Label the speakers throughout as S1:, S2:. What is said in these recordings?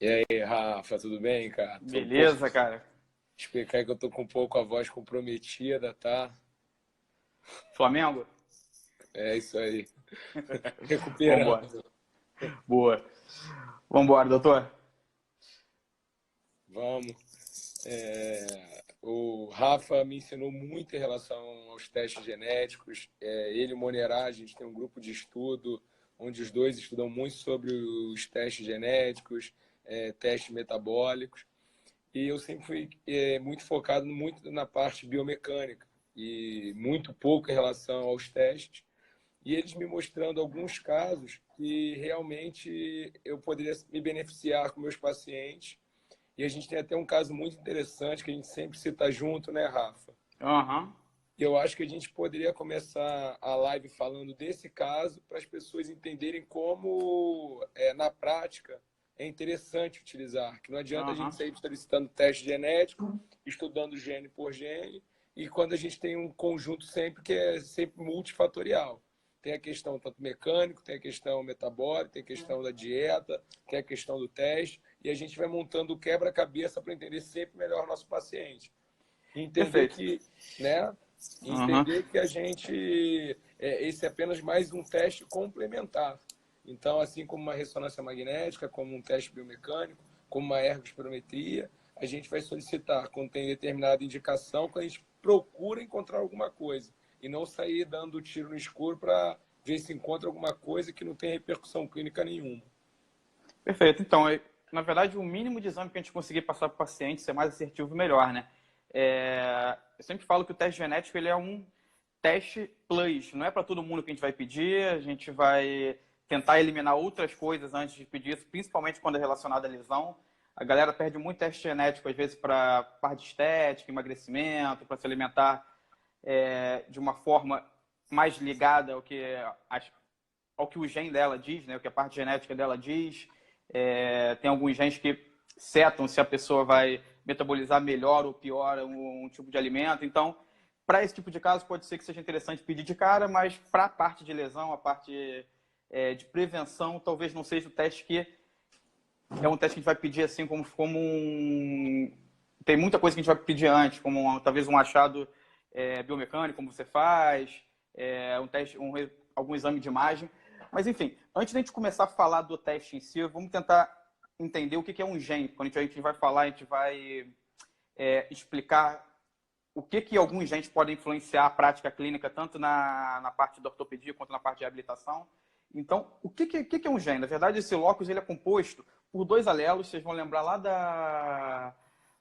S1: E aí, Rafa, tudo bem, cara? Tô um pouco.
S2: Beleza, cara.
S1: Explicar aí que eu tô com um pouco a voz comprometida, tá?
S2: Flamengo?
S1: É isso aí.
S2: Vambora.
S1: Recuperando.
S2: Boa. Vambora, doutor.
S1: Vamos. O Rafa me ensinou muito em relação aos testes genéticos. Ele e o Monerá, a gente tem um grupo de estudo onde os dois estudam muito sobre os testes genéticos, testes metabólicos. E eu sempre fui muito focado muito na parte biomecânica e muito pouco em relação aos testes. E eles me mostrando alguns casos que realmente eu poderia me beneficiar com meus pacientes. E a gente tem até um caso muito interessante que a gente sempre cita junto, né, Rafa?
S2: Aham.
S1: E eu acho que a gente poderia começar a live falando desse caso para as pessoas entenderem como, na prática, é interessante utilizar. Que não adianta a gente
S2: Aham.
S1: sair solicitando teste genético, estudando gene por gene, e quando a gente tem um conjunto sempre que é sempre multifatorial. Tem a questão tanto mecânico, tem a questão metabólica, tem a questão da dieta, tem a questão do teste, e a gente vai montando o quebra-cabeça para entender sempre melhor o nosso paciente. E entender
S2: Perfeito.
S1: que, né,
S2: Aham.
S1: entender que a gente, esse é apenas mais um teste complementar. Então, assim como uma ressonância magnética, como um teste biomecânico, como uma ergospirometria, a gente vai solicitar quando tem determinada indicação, quando a gente procura encontrar alguma coisa e não sair dando tiro no escuro para ver se encontra alguma coisa que não tem repercussão clínica nenhuma.
S2: Perfeito. Então, na verdade, o mínimo de exame que a gente conseguir passar para o paciente, ser mais assertivo, melhor, né? Eu sempre falo que o teste genético ele é um teste plus. Não é para todo mundo que a gente vai pedir. A gente vai tentar eliminar outras coisas antes de pedir isso, principalmente quando é relacionado à lesão. A galera perde muito teste genético, às vezes, para parte estética, emagrecimento, para se alimentar de uma forma mais ligada ao que o gene dela diz, né? O que a parte genética dela diz. Tem alguns genes que setam se a pessoa vai metabolizar melhor ou pior um tipo de alimento. Então, para esse tipo de caso, pode ser que seja interessante pedir de cara, mas para a parte de lesão, a parte de prevenção, talvez não seja o teste que é um teste que a gente vai pedir assim como um... Tem muita coisa que a gente vai pedir antes, como talvez um achado biomecânico, como você faz, um teste, algum exame de imagem. Mas, enfim, antes da gente começar a falar do teste em si, vamos tentar entender o que é um gene. Quando a gente vai falar, a gente vai explicar o que alguns genes podem influenciar a prática clínica, tanto na parte da ortopedia quanto na parte de reabilitação. Então, o que é um gene? Na verdade, esse locus ele é composto por dois alelos, vocês vão lembrar lá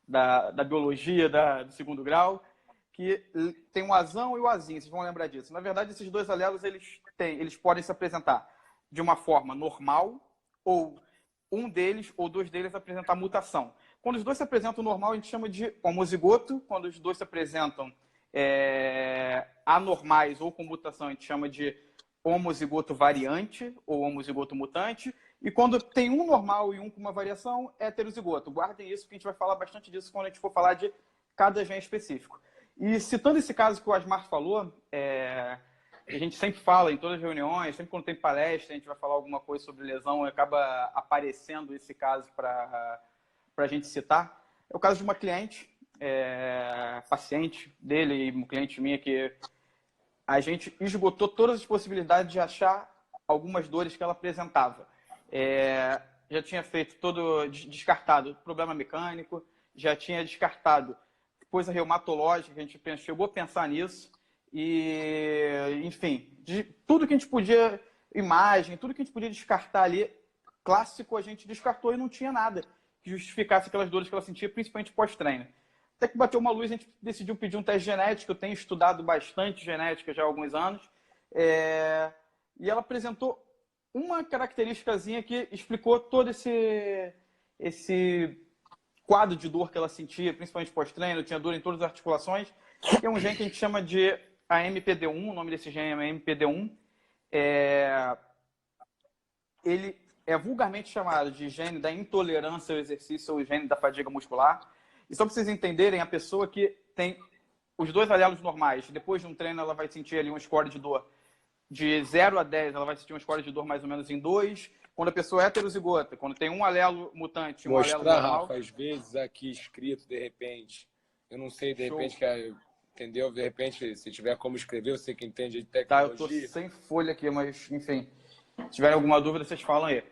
S2: da biologia do segundo grau, que tem o azão e o azinho, vocês vão lembrar disso. Na verdade, esses dois alelos eles podem se apresentar de uma forma normal ou um deles ou dois deles apresentar mutação. Quando os dois se apresentam normal, a gente chama de homozigoto. Quando os dois se apresentam anormais ou com mutação, a gente chama de homozigoto variante ou homozigoto mutante. E quando tem um normal e um com uma variação, é heterozigoto. Guardem isso, que a gente vai falar bastante disso quando a gente for falar de cada gene específico. E citando esse caso que o Asmar falou, a gente sempre fala em todas as reuniões, sempre quando tem palestra, a gente vai falar alguma coisa sobre lesão, acaba aparecendo esse caso para a gente citar. É o caso de uma cliente, paciente dele e uma cliente minha, que a gente esgotou todas as possibilidades de achar algumas dores que ela apresentava. Já tinha feito descartado problema mecânico, já tinha descartado coisa reumatológica, a gente chegou a pensar nisso. E, enfim, de tudo que a gente podia, imagem, tudo que a gente podia descartar ali, clássico, a gente descartou e não tinha nada que justificasse aquelas dores que ela sentia, principalmente pós-treino. Até que bateu uma luz, a gente decidiu pedir um teste genético. Eu tenho estudado bastante genética já há alguns anos. E ela apresentou uma característicazinha que explicou todo esse quadro de dor que ela sentia, principalmente pós-treino, tinha dor em todas as articulações, que é um gene que a gente chama de AMPD1, o nome desse gene é AMPD1. Ele é vulgarmente chamado de gene da intolerância ao exercício ou gene da fadiga muscular. E só para vocês entenderem, a pessoa que tem os dois alelos normais, depois de um treino ela vai sentir ali um score de dor de 0 a 10, ela vai sentir um score de dor mais ou menos em 2. quando a pessoa é heterozigota, quando tem um alelo mutante e um alelo
S1: Mostrar,
S2: normal...
S1: Rafa, às vezes aqui escrito, de repente, eu não sei, de
S2: Show.
S1: repente, entendeu? De repente, se tiver como escrever, você que entende de
S2: Tá, eu tô
S1: tecnologia.
S2: sem folha aqui, mas, enfim, se tiverem alguma dúvida, vocês falam aí.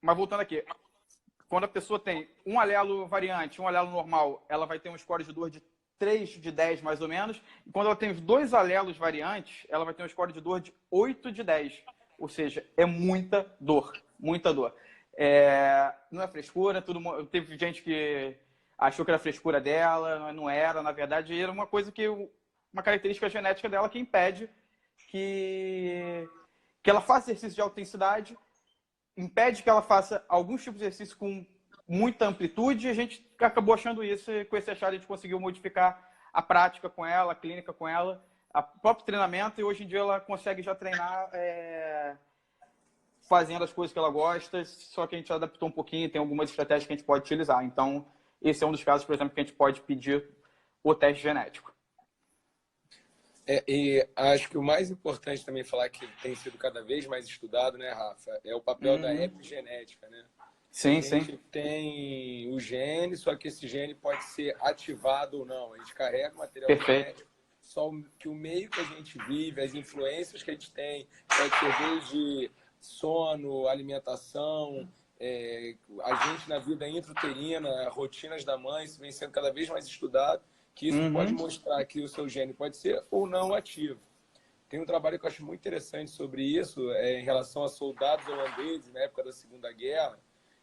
S2: Mas voltando aqui, quando a pessoa tem um alelo variante, um alelo normal, ela vai ter um score de dor de 3 de 10, mais ou menos. E quando ela tem os dois alelos variantes, ela vai ter um score de dor de 8 de 10. Ou seja, é muita dor. Muita dor. Não é frescura. Teve gente que achou que era frescura dela, não era. Na verdade, era uma coisa uma característica genética dela que impede que ela faça exercício de alta intensidade, impede que ela faça alguns tipos de exercício com muita amplitude, e a gente acabou achando isso, e com esse achado a gente conseguiu modificar a prática com ela, a clínica com ela, o próprio treinamento, e hoje em dia ela consegue já treinar fazendo as coisas que ela gosta, só que a gente adaptou um pouquinho, tem algumas estratégias que a gente pode utilizar. Então, esse é um dos casos, por exemplo, que a gente pode pedir o teste genético.
S1: E acho que o mais importante também falar que tem sido cada vez mais estudado, né, Rafa, é o papel da epigenética, né?
S2: Sim,
S1: a gente tem o gene, só que esse gene pode ser ativado ou não. A gente carrega o material genético, só que o meio que a gente vive, as influências que a gente tem, pode ser desde sono, alimentação, a gente na vida intrauterina, rotinas da mãe, isso vem sendo cada vez mais estudado, que isso pode mostrar que o seu gene pode ser ou não ativo. Tem um trabalho que eu acho muito interessante sobre isso, em relação a soldados holandeses na época da Segunda Guerra,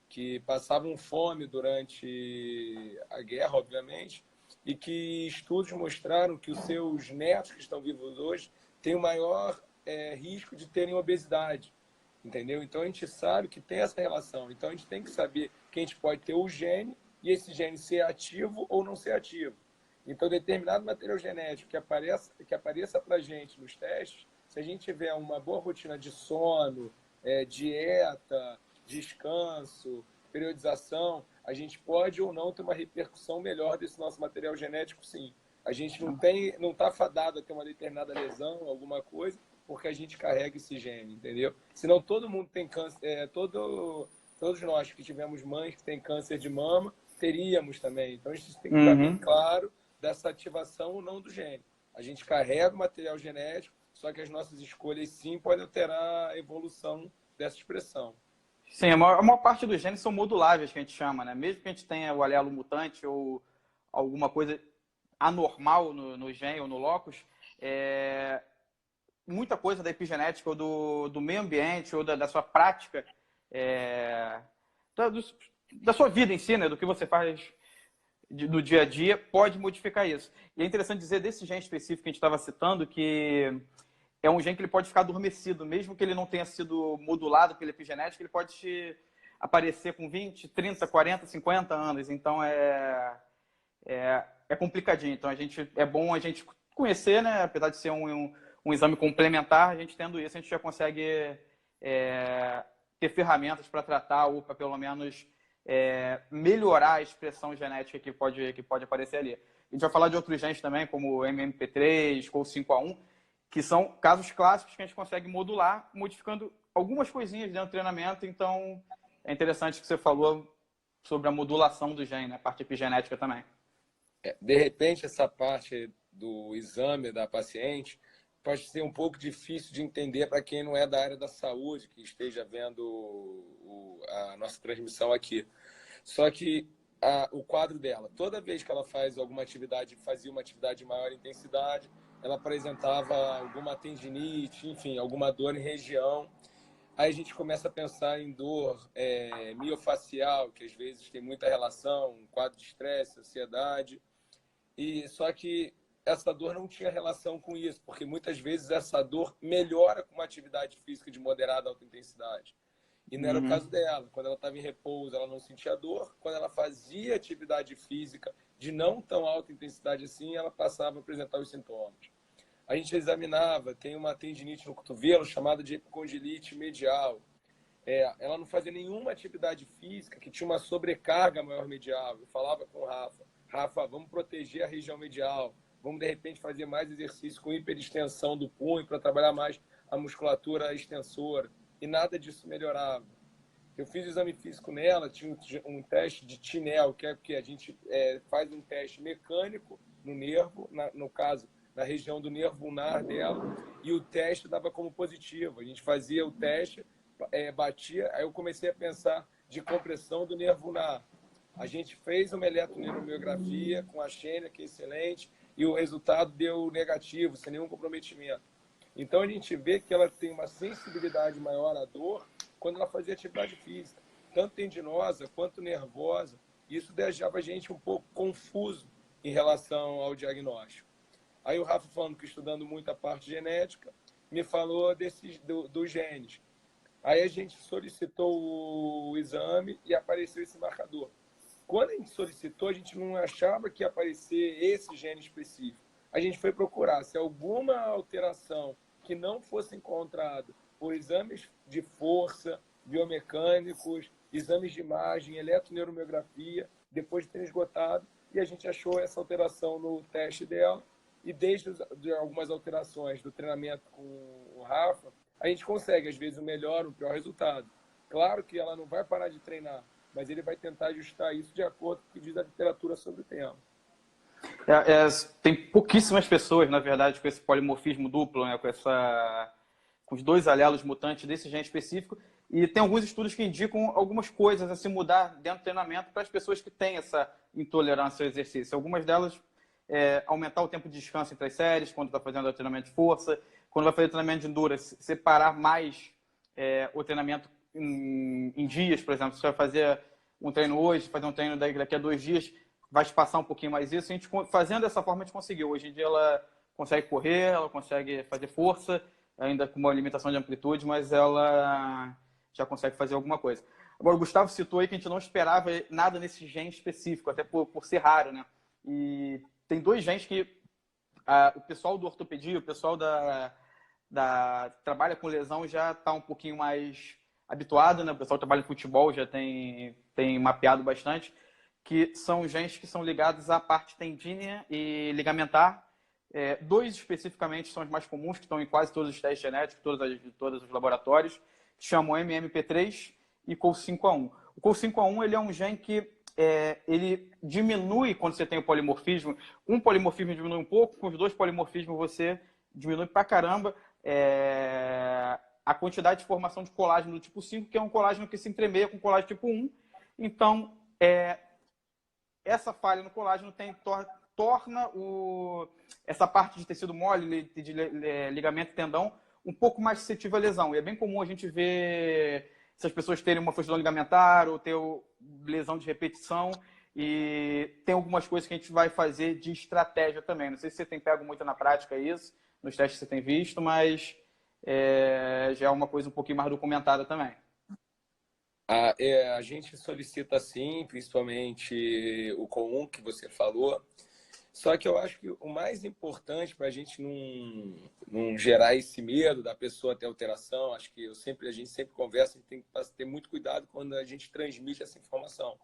S1: que passavam fome durante a guerra, obviamente, e que estudos mostraram que os seus netos que estão vivos hoje têm o maior risco de terem obesidade, entendeu? Então a gente sabe que tem essa relação. Então a gente tem que saber que a gente pode ter o gene e esse gene ser ativo ou não ser ativo. Então, determinado material genético que apareça para a gente nos testes, se a gente tiver uma boa rotina de sono, dieta, descanso, periodização, a gente pode ou não ter uma repercussão melhor desse nosso material genético, sim. A gente não está fadado a ter uma determinada lesão, alguma coisa, porque a gente carrega esse gene, entendeu? Senão todo mundo tem câncer, todos nós que tivemos mães que têm câncer de mama, teríamos também. Então, a gente tem que ficar bem claro dessa ativação ou não do gene. A gente carrega o material genético, só que as nossas escolhas sim podem alterar a evolução dessa expressão.
S2: Sim, a maior parte dos genes são moduláveis, que a gente chama, né? Mesmo que a gente tenha o alelo mutante ou alguma coisa anormal no gene ou no locus, muita coisa da epigenética ou do meio ambiente ou da sua prática, da sua vida em si, né? Do que você faz no dia a dia, pode modificar isso. E é interessante dizer desse gene específico que a gente estava citando que é um gene que ele pode ficar adormecido, mesmo que ele não tenha sido modulado pela epigenética, ele pode aparecer com 20, 30, 40, 50 anos. Então, é complicadinho. Então, é bom a gente conhecer, né? Apesar de ser um exame complementar, a gente tendo isso, a gente já consegue ter ferramentas para tratar ou para, pelo menos, melhorar a expressão genética que pode aparecer ali. A gente vai falar de outros genes também, como o MMP3, ou 5A1, que são casos clássicos que a gente consegue modular, modificando algumas coisinhas dentro do treinamento. Então, é interessante que você falou sobre a modulação do gene, né? A parte epigenética também.
S1: De repente, essa parte do exame da paciente pode ser um pouco difícil de entender para quem não é da área da saúde, que esteja vendo a nossa transmissão aqui. Só que o quadro dela, toda vez que ela fazia uma atividade de maior intensidade, ela apresentava alguma tendinite, enfim, alguma dor em região. Aí a gente começa a pensar em dor miofacial, que às vezes tem muita relação, quadro de estresse, ansiedade. Só que essa dor não tinha relação com isso, porque muitas vezes essa dor melhora com uma atividade física de moderada a alta intensidade. E não era o caso dela. Quando ela estava em repouso, ela não sentia dor. Quando ela fazia atividade física de não tão alta intensidade assim, ela passava a apresentar os sintomas. A gente examinava, tem uma tendinite no cotovelo chamada de epicondilite medial. Ela não fazia nenhuma atividade física que tinha uma sobrecarga maior medial. Eu falava com o Rafa, vamos proteger a região medial. Vamos, de repente, fazer mais exercício com hiperextensão do punho para trabalhar mais a musculatura extensora. e nada disso melhorava. Eu fiz o exame físico nela, tinha um teste de Tinel, que é que a gente faz um teste mecânico no nervo, no caso, na região do nervo ulnar dela, e o teste dava como positivo. A gente fazia o teste, batia, aí eu comecei a pensar de compressão do nervo ulnar. A gente fez uma eletroneuromiografia com a Xênia, que é excelente, e o resultado deu negativo, sem nenhum comprometimento. Então, a gente vê que ela tem uma sensibilidade maior à dor quando ela fazia atividade física, tanto tendinosa quanto nervosa. Isso deixava a gente um pouco confuso em relação ao diagnóstico. Aí o Rafa, falando que estudando muito a parte genética, me falou dos genes. Aí a gente solicitou o exame e apareceu esse marcador. Quando a gente solicitou, a gente não achava que ia aparecer esse gene específico. A gente foi procurar se alguma alteração que não fosse encontrada por exames de força, biomecânicos, exames de imagem, eletroneuromiografia, depois de ter esgotado, e a gente achou essa alteração no teste dela, e desde algumas alterações do treinamento com o Rafa, a gente consegue, às vezes, o melhor, o pior resultado. Claro que ela não vai parar de treinar, mas ele vai tentar ajustar isso de acordo com o que diz a literatura sobre o tema.
S2: Tem pouquíssimas pessoas, na verdade, com esse polimorfismo duplo, né, com os dois alelos mutantes desse gene específico, e tem alguns estudos que indicam algumas coisas a se mudar dentro do treinamento para as pessoas que têm essa intolerância ao exercício. Algumas delas aumentar o tempo de descanso entre as séries, quando está fazendo o treinamento de força, quando vai fazer treinamento de endurance, separar mais o treinamento em dias, por exemplo. Se você vai fazer um treino hoje, fazer um treino daqui a 2 dias, vai espaçar um pouquinho mais isso. A gente, fazendo dessa forma, a gente conseguiu. Hoje em dia ela consegue correr, ela consegue fazer força, ainda com uma limitação de amplitude, mas ela já consegue fazer alguma coisa. Agora, o Gustavo citou aí que a gente não esperava nada nesse gene específico, até por ser raro, né? E tem 2 genes que o pessoal do ortopedia, o pessoal que trabalha com lesão já está um pouquinho mais habituado, né? O pessoal que trabalha em futebol já tem mapeado bastante, que são genes que são ligados à parte tendínea e ligamentar. 2 especificamente são os mais comuns, que estão em quase todos os testes genéticos, todos os laboratórios, que chamam MMP3 e COL5A1. O COL5A1 ele é um gene que ele diminui quando você tem o polimorfismo. Um polimorfismo diminui um pouco, com os 2 polimorfismos você diminui pra caramba a quantidade de formação de colágeno do tipo 5, que é um colágeno que se entremeia com colágeno tipo 1. Então, essa falha no colágeno torna essa parte de tecido mole, de ligamento e tendão, um pouco mais suscetível à lesão. E é bem comum a gente ver essas pessoas terem uma fusão ligamentar ou ter lesão de repetição. E tem algumas coisas que a gente vai fazer de estratégia também. Não sei se você tem pego muito na prática isso, nos testes que você tem visto, mas já é uma coisa um pouquinho mais documentada também.
S1: A gente solicita sim, principalmente o COL1 que você falou. Só que eu acho que o mais importante para a gente não gerar esse medo da pessoa ter alteração, acho que a gente sempre conversa e tem que ter muito cuidado quando a gente transmite essa informação.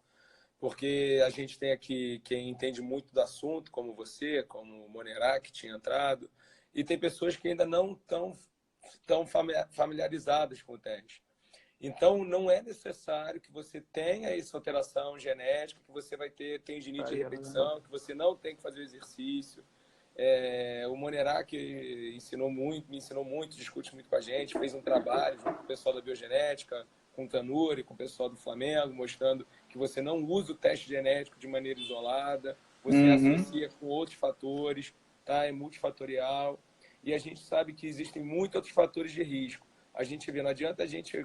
S1: Porque a gente tem aqui quem entende muito do assunto, como você, como o Monerá, que tinha entrado, e tem pessoas que ainda não estão tão familiarizadas com o teste. Então, não é necessário que você tenha essa alteração genética, que você vai ter tendinite de repetição, que você não tem que fazer o exercício. O Monerá, que me ensinou muito, discute muito com a gente, fez um trabalho junto com o pessoal da biogenética, com o Tanuri, com o pessoal do Flamengo, mostrando que você não usa o teste genético de maneira isolada, você associa com outros fatores, tá? É multifatorial. E a gente sabe que existem muitos outros fatores de risco. A gente vê, não adianta a gente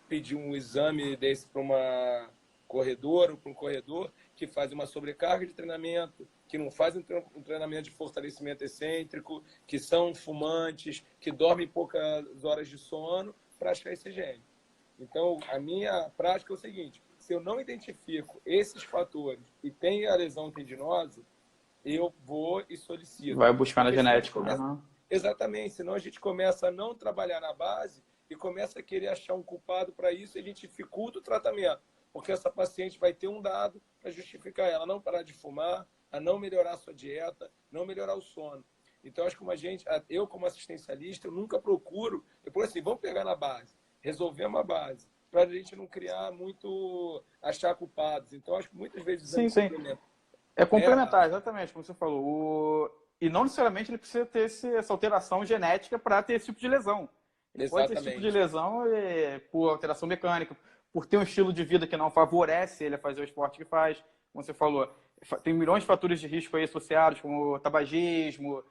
S1: pedir um exame desse para uma corredora ou para um corredor que faz uma sobrecarga de treinamento, que não faz um treinamento de fortalecimento excêntrico, que são fumantes, que dormem poucas horas de sono, para achar esse gene. Então, a minha prática é o seguinte: se eu não identifico esses fatores e tenho a lesão tendinosa, eu vou e solicito.
S2: Vai buscar na genética.
S1: Exatamente, senão a gente começa a não trabalhar na base e começa a querer achar um culpado para isso e a gente dificulta o tratamento, porque essa paciente vai ter um dado para justificar ela não parar de fumar, a não melhorar a sua dieta, não melhorar o sono. Então, acho que eu como assistencialista, eu nunca procuro, assim, vamos pegar na base, resolvemos a base, para a gente não criar muito, achar culpados. Então, acho que muitas vezes
S2: Sim, sim. É complementar, exatamente, como você falou. E não necessariamente ele precisa ter essa alteração genética para ter esse tipo de lesão. Ele pode ter esse tipo de lesão por alteração mecânica, por ter um estilo de vida que não favorece ele a fazer o esporte que faz. Como você falou, tem milhões de fatores de risco aí associados, como tabagismo,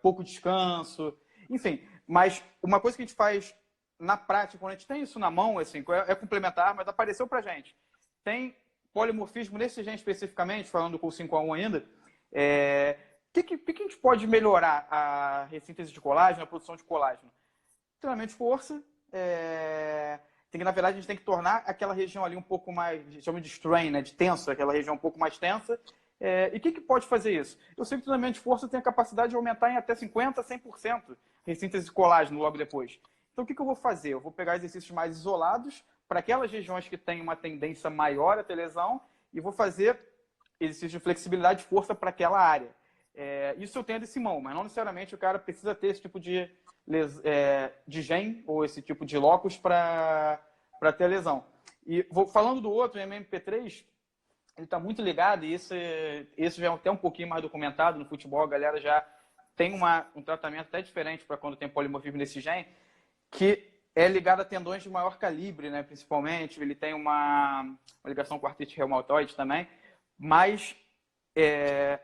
S2: pouco descanso, enfim. Mas uma coisa que a gente faz na prática, quando a gente tem isso na mão, assim, é complementar, mas apareceu pra gente. Tem polimorfismo nesse gene especificamente, falando com o 5A1 ainda, o que a gente pode melhorar a ressíntese de colágeno, a produção de colágeno? Treinamento de força, tem que, na verdade, a gente tem que tornar aquela região ali um pouco mais, chama de strain, né, de tenso, aquela região um pouco mais tensa. E o que pode fazer isso? Eu sei que o treinamento de força tem a capacidade de aumentar em até 50%, 100% ressíntese de colágeno logo depois. Então, o que eu vou fazer? Eu vou pegar exercícios mais isolados para aquelas regiões que têm uma tendência maior a ter lesão e vou fazer exercício de flexibilidade e força para aquela área. Isso eu tenho desse mão, mas não necessariamente o cara precisa ter esse tipo de gene ou esse tipo de locus para ter lesão. E falando do outro, o MMP3, ele está muito ligado, e esse já é até um pouquinho mais documentado no futebol, a galera já tem um tratamento até diferente para quando tem polimorfismo nesse gene, que é ligado a tendões de maior calibre, né, principalmente. Ele tem uma ligação com artrite reumatoide também, mas é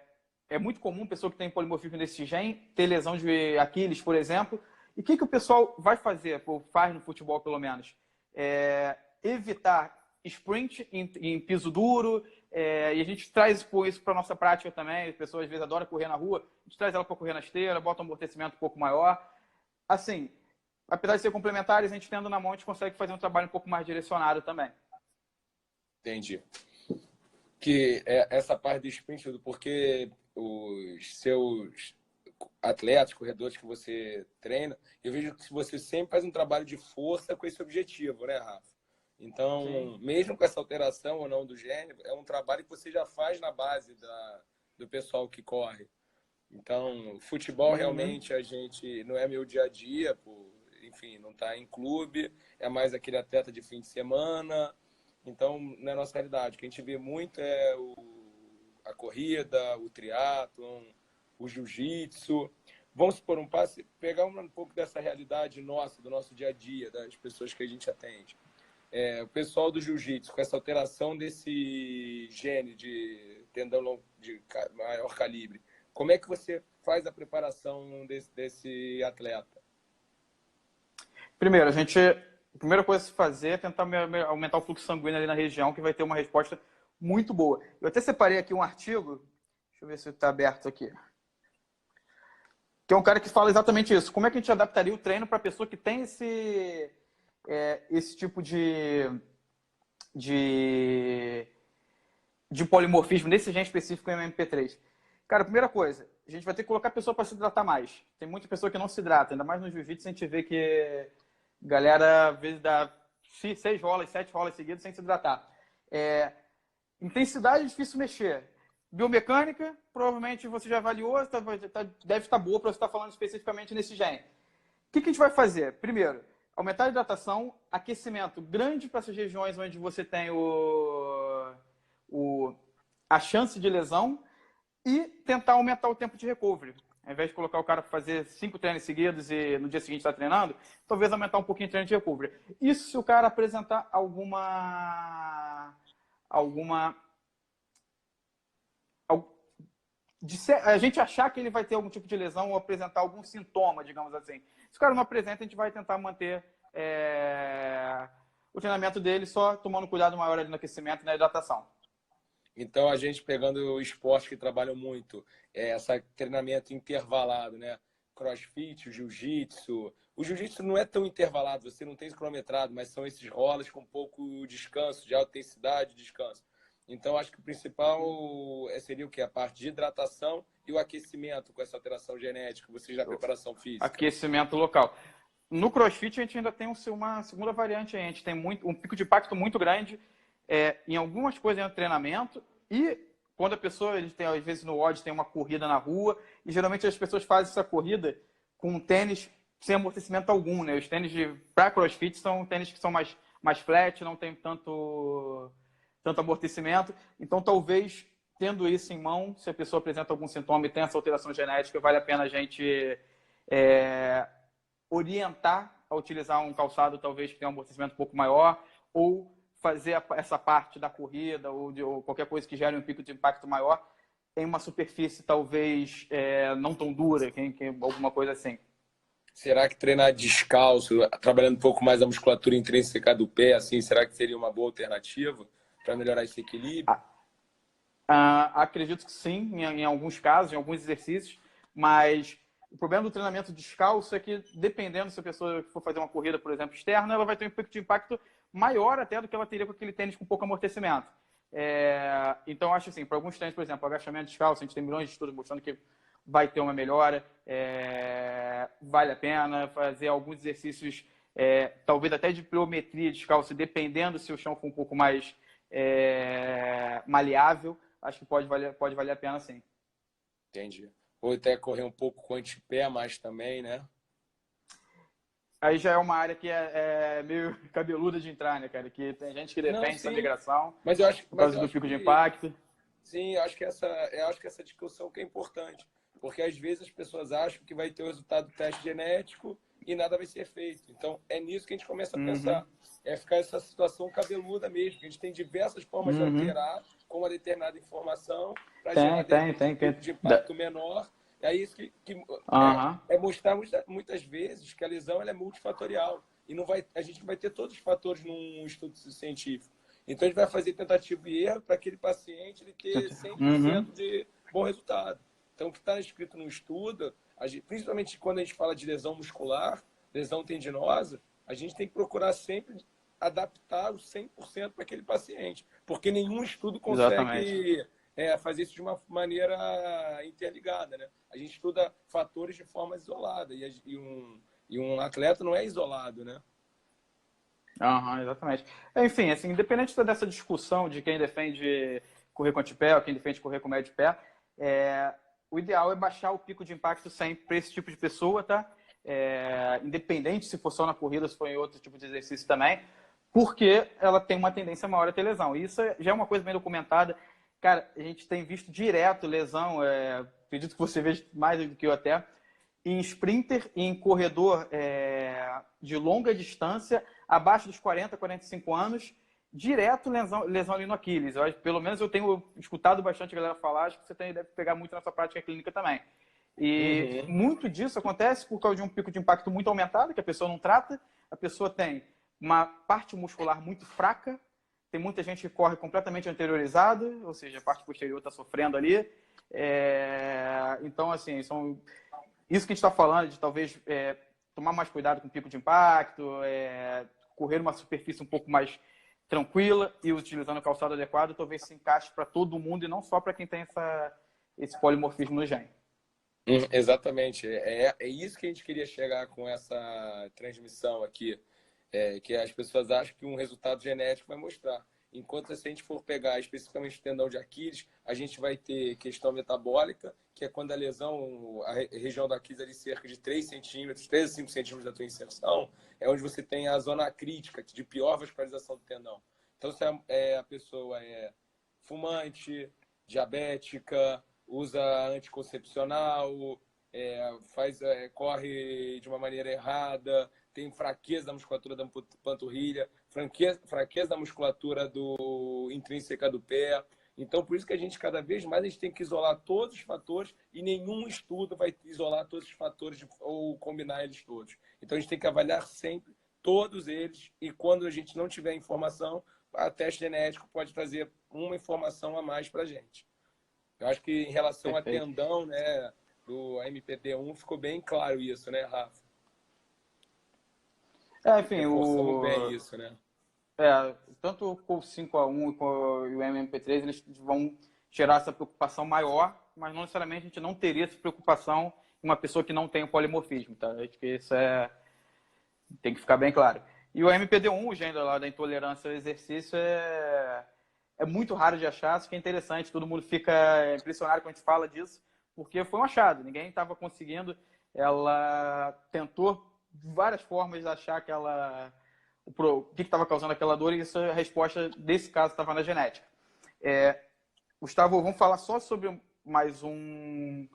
S2: muito comum pessoa que tem polimorfismo nesse gene ter lesão de Aquiles, por exemplo. E o que o pessoal vai fazer, ou faz no futebol pelo menos? Evitar sprint em piso duro, e a gente traz isso para a nossa prática também. As pessoas às vezes adoram correr na rua, a gente traz ela para correr na esteira, bota um amortecimento um pouco maior. Assim, apesar de ser complementares, a gente tendo na mão, a gente consegue fazer um trabalho um pouco mais direcionado também.
S1: Entendi. Que essa parte do sprint, porque os seus atletas, corredores que você treina, eu vejo que você sempre faz um trabalho de força com esse objetivo, né, Rafa? Então, sim, mesmo com essa alteração ou não do gene, é um trabalho que você já faz na base do pessoal que corre. Então, futebol realmente a gente não é meu dia a dia, enfim, não está em clube, é mais aquele atleta de fim de semana. Então, na nossa realidade, o que a gente vê muito é a corrida, o triatlon, o jiu-jitsu. Vamos supor um passo, pegar um pouco dessa realidade nossa, do nosso dia a dia, das pessoas que a gente atende. O pessoal do jiu-jitsu, com essa alteração desse gene de tendão de maior calibre, como é que você faz a preparação desse atleta?
S2: Primeiro, a primeira coisa a se fazer é tentar aumentar o fluxo sanguíneo ali na região, que vai ter uma resposta muito boa. Eu até separei aqui um artigo, deixa eu ver se está aberto aqui, que é um cara que fala exatamente isso. Como é que a gente adaptaria o treino para a pessoa que tem esse tipo de polimorfismo nesse gene específico em MP3? Cara, primeira coisa, a gente vai ter que colocar a pessoa para se hidratar mais. Tem muita pessoa que não se hidrata, ainda mais no jiu-jitsu a gente vê que a galera às vezes dá 6 rolas, 7 rolas seguidas sem se hidratar. Intensidade é difícil mexer. Biomecânica, provavelmente você já avaliou, deve estar boa para você estar falando especificamente nesse gene. O que a gente vai fazer? Primeiro, aumentar a hidratação, aquecimento grande para essas regiões onde você tem a chance de lesão e tentar aumentar o tempo de recovery. Ao invés de colocar o cara para fazer 5 treinos seguidos e no dia seguinte estar treinando, talvez aumentar um pouquinho o treino de recovery. Isso se o cara apresentar a gente achar que ele vai ter algum tipo de lesão ou apresentar algum sintoma, digamos assim. Se o cara não apresenta, a gente vai tentar manter o treinamento dele só tomando cuidado maior ali no aquecimento e na hidratação.
S1: Então, a gente pegando o esporte que trabalham muito, esse treinamento intervalado, né? Crossfit, o jiu-jitsu. O jiu-jitsu não é tão intervalado, você não tem cronometrado, mas são esses rolas com pouco descanso, de alta intensidade, descanso. Então, acho que o principal seria o quê? A parte de hidratação e o aquecimento com essa alteração genética, vocês na preparação física.
S2: Aquecimento local. No CrossFit, a gente ainda tem uma segunda variante. A gente tem um pico de impacto muito grande em algumas coisas no treinamento e quando a pessoa, às vezes no WOD tem uma corrida na rua e geralmente as pessoas fazem essa corrida com um tênis sem amortecimento algum, né? Os tênis para CrossFit são tênis que são mais flat, não tem tanto amortecimento. Então, talvez, tendo isso em mão, se a pessoa apresenta algum sintoma e tem essa alteração genética, vale a pena a gente orientar a utilizar um calçado, talvez, que tenha um amortecimento um pouco maior, ou fazer essa parte da corrida ou qualquer coisa que gere um pico de impacto maior em uma superfície, talvez, não tão dura, alguma coisa assim.
S1: Será que treinar descalço, trabalhando um pouco mais a musculatura intrínseca do pé, assim, será que seria uma boa alternativa para melhorar esse equilíbrio?
S2: Acredito que sim, em alguns casos, em alguns exercícios, mas o problema do treinamento descalço é que, dependendo se a pessoa for fazer uma corrida, por exemplo, externa, ela vai ter um pico de impacto maior até do que ela teria com aquele tênis com pouco amortecimento. Então, acho assim, para alguns tênis, por exemplo, agachamento descalço, a gente tem milhões de estudos mostrando que vai ter uma melhora, vale a pena fazer alguns exercícios, talvez até de pliometria descalço, dependendo se o chão for um pouco mais maleável, acho que pode valer a pena sim.
S1: Entendi. Ou até correr um pouco com antepé mais também, né?
S2: Aí já é uma área que é meio cabeluda de entrar, né, cara? Que tem gente que defende essa migração por causa do pico de impacto.
S1: Sim, eu acho que essa discussão que é importante. Porque às vezes as pessoas acham que vai ter o resultado do teste genético e nada vai ser feito. Então, é nisso que a gente começa a pensar. É ficar essa situação cabeluda mesmo. A gente tem diversas formas de alterar com uma determinada informação para gerar um pico de impacto menor. É isso que mostrar muitas vezes que a lesão ela é multifatorial. E a gente não vai ter todos os fatores num estudo científico. Então, a gente vai fazer tentativa e erro para aquele paciente ele ter 100% de bom resultado. Então, o que está escrito no estudo, principalmente quando a gente fala de lesão muscular, lesão tendinosa, a gente tem que procurar sempre adaptar os 100% para aquele paciente. Porque nenhum estudo consegue fazer isso de uma maneira interligada, né? A gente estuda fatores de forma isolada. E um atleta não é isolado, né?
S2: Exatamente. Enfim, assim, independente dessa discussão de quem defende correr com antepé ou quem defende correr com médio pé, o ideal é baixar o pico de impacto sempre para esse tipo de pessoa, tá? Independente se for só na corrida, se for em outro tipo de exercício também, porque ela tem uma tendência maior a ter lesão. E isso já é uma coisa bem documentada. Cara, a gente tem visto direto lesão, acredito que você veja mais do que eu até, em sprinter e em corredor de longa distância, abaixo dos 40, 45 anos, direto lesão ali no Aquiles. Pelo menos eu tenho escutado bastante a galera falar, acho que você deve pegar muito na sua prática clínica também. E muito disso acontece por causa de um pico de impacto muito aumentado, que a pessoa não trata, a pessoa tem uma parte muscular muito fraca, tem muita gente que corre completamente anteriorizada, ou seja, a parte posterior está sofrendo ali. Então, assim, isso que a gente está falando, de talvez tomar mais cuidado com o pico de impacto, correr uma superfície um pouco mais tranquila e utilizando o calçado adequado, talvez se encaixe para todo mundo e não só para quem tem esse polimorfismo no gene.
S1: Exatamente. É isso que a gente queria chegar com essa transmissão aqui. Que as pessoas acham que um resultado genético vai mostrar. Enquanto se a gente for pegar especificamente o tendão de Aquiles, a gente vai ter questão metabólica, que é quando a lesão, a região da Aquiles ali cerca de 3 centímetros, 3 a 5 centímetros da tua inserção, é onde você tem a zona crítica, de pior vascularização do tendão. Então, se a pessoa é fumante, diabética, usa anticoncepcional, corre de uma maneira errada, tem fraqueza da musculatura da panturrilha, fraqueza da musculatura intrínseca do pé. Então, por isso que a gente, cada vez mais, a gente tem que isolar todos os fatores e nenhum estudo vai isolar todos os fatores ou combinar eles todos. Então, a gente tem que avaliar sempre todos eles e quando a gente não tiver informação, a teste genético pode trazer uma informação a mais para a gente. Eu acho que em relação a tendão, né, do MPD1, ficou bem claro isso, né, Rafa?
S2: Enfim,
S1: bem isso, né?
S2: Tanto o 5A1 e o MMP3, eles vão gerar essa preocupação maior, mas não necessariamente a gente não teria essa preocupação em uma pessoa que não tem o polimorfismo, tá? Acho que isso tem que ficar bem claro. E o MPD1, o gene lá da intolerância ao exercício, é muito raro de achar, isso que é interessante, todo mundo fica impressionado quando a gente fala disso, porque foi um achado, ninguém estava conseguindo, ela tentou várias formas de achar o que estava causando aquela dor, e isso, a resposta desse caso estava na genética. Gustavo, vamos falar só sobre mais um...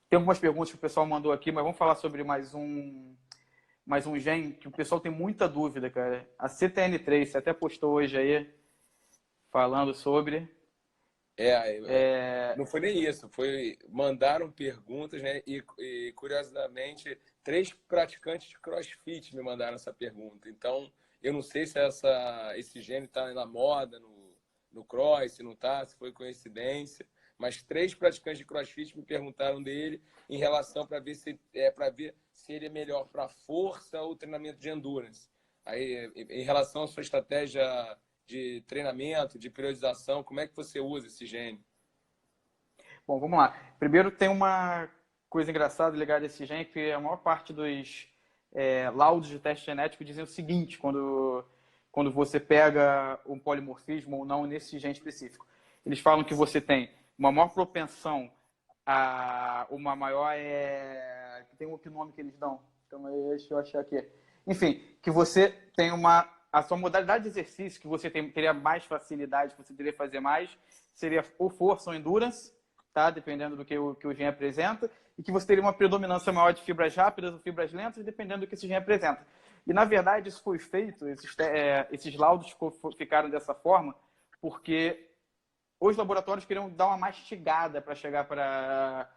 S2: Tem algumas perguntas que o pessoal mandou aqui, mas vamos falar sobre mais um gene que o pessoal tem muita dúvida, cara. A CTN3, você até postou hoje aí, falando sobre...
S1: Não foi nem isso, mandaram perguntas, né? E curiosamente, 3 praticantes de CrossFit me mandaram essa pergunta. Então, eu não sei se esse gene está na moda no cross, se não está, se foi coincidência. Mas 3 praticantes de CrossFit me perguntaram dele em relação para ver se ele é melhor para força ou treinamento de endurance. Aí, em relação à sua estratégia de treinamento, de periodização, como é que você usa esse gene?
S2: Bom, vamos lá. Primeiro, tem uma coisa engraçada ligada a esse gene, que a maior parte dos laudos de teste genético dizem o seguinte, quando você pega um polimorfismo ou não nesse gene específico. Eles falam que você tem uma maior propensão a uma maior... Tem outro nome que eles dão. Então, deixa eu achar aqui. Enfim, que você tem a sua modalidade de exercício, que você teria mais facilidade, que você teria fazer mais, seria ou força ou endurance, tá? Dependendo do que o gene apresenta, e que você teria uma predominância maior de fibras rápidas ou fibras lentas, dependendo do que esse gene apresenta. E, na verdade, isso foi feito, esses laudos ficaram dessa forma, porque os laboratórios queriam dar uma mastigada para chegar para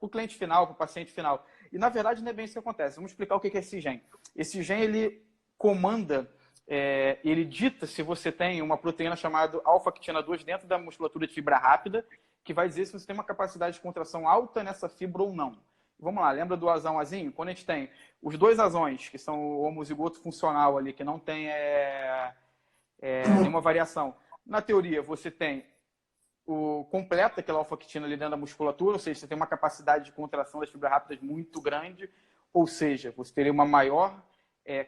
S2: o cliente final, para o paciente final. E, na verdade, não é bem isso que acontece. Vamos explicar o que é esse gene. Esse gene, ele comanda... ele dita se você tem uma proteína chamada alfa-actina 2 dentro da musculatura de fibra rápida, que vai dizer se você tem uma capacidade de contração alta nessa fibra ou não. Vamos lá, lembra do azão-azinho? Quando a gente tem os 2 azões, que são o homozigoto funcional ali, que não tem nenhuma variação. Na teoria, você tem o completo, aquela alfa-actina ali dentro da musculatura, ou seja, você tem uma capacidade de contração das fibras rápidas muito grande, ou seja, você teria uma maior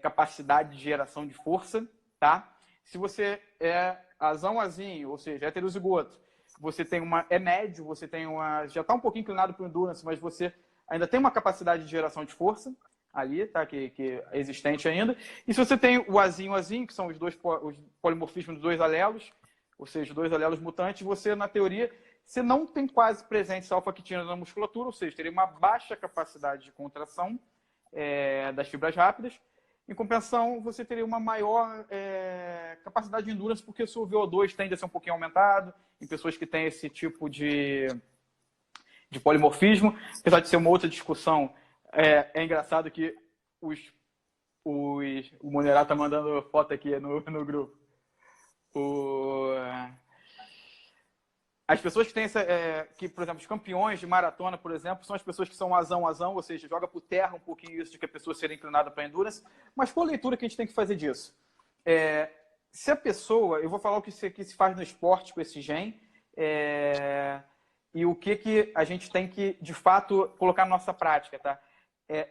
S2: capacidade de geração de força, tá? Se você é azão-azinho, ou seja, heterozigoto, você tem médio, você tem já está um pouquinho inclinado para o endurance, mas você ainda tem uma capacidade de geração de força ali, tá? Que é existente ainda. E se você tem o azinho, que são os polimorfismos dos 2 alelos, ou seja, 2 alelos mutantes, você, na teoria, você não tem quase presente alfa-actina na musculatura, ou seja, teria uma baixa capacidade de contração das fibras rápidas. Em compensação, você teria uma maior capacidade de endurance, porque o seu VO2 tende a ser um pouquinho aumentado em pessoas que têm esse tipo de polimorfismo. Apesar de ser uma outra discussão, é engraçado que o Monerá está mandando foto aqui no grupo. As pessoas que têm por exemplo, os campeões de maratona, por exemplo, são as pessoas que são azão, ou seja, joga por terra um pouquinho isso de que a pessoa seria inclinada para endurance. Mas qual a leitura que a gente tem que fazer disso? Se a pessoa, eu vou falar o que se faz no esporte com esse gene, e o que a gente tem que, de fato, colocar na nossa prática, tá?